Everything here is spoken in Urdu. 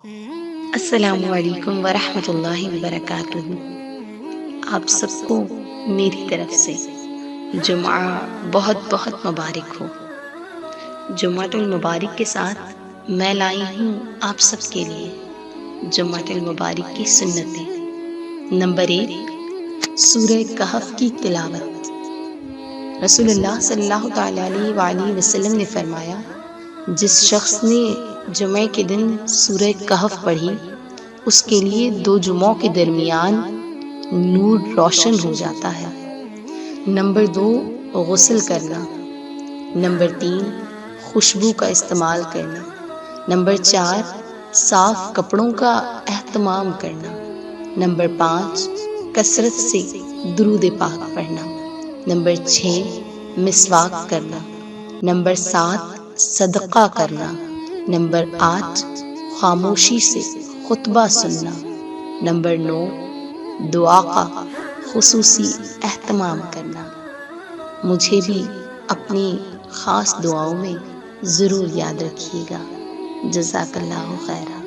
السلام علیکم ورحمۃ اللہ وبرکاتہ۔ آپ سب کو میری طرف سے جمعہ بہت بہت مبارک ہو۔ جمعۃ المبارک کے ساتھ میں لائی ہوں آپ سب کے لیے جمعۃ المبارک کی سنتیں۔ نمبر 1، سورہ کہف کی تلاوت۔ رسول اللہ صلی اللہ تعالی علیہ وآلہ وسلم نے فرمایا، جس شخص نے جمعہ کے دن سورہ کہف پڑھی اس کے لیے 2 جمعوں کے درمیان نور روشن ہو جاتا ہے۔ نمبر 2، غسل کرنا۔ نمبر 3، خوشبو کا استعمال کرنا۔ نمبر 4، صاف کپڑوں کا اہتمام کرنا۔ نمبر 5، کثرت سے درود پاک پڑھنا۔ نمبر 6، مسواک کرنا۔ نمبر 7، صدقہ کرنا۔ نمبر 8، خاموشی سے خطبہ سننا۔ نمبر 9، دعا کا خصوصی اہتمام کرنا۔ مجھے بھی اپنی خاص دعاؤں میں ضرور یاد رکھیے گا۔ جزاک اللہ خیرہ۔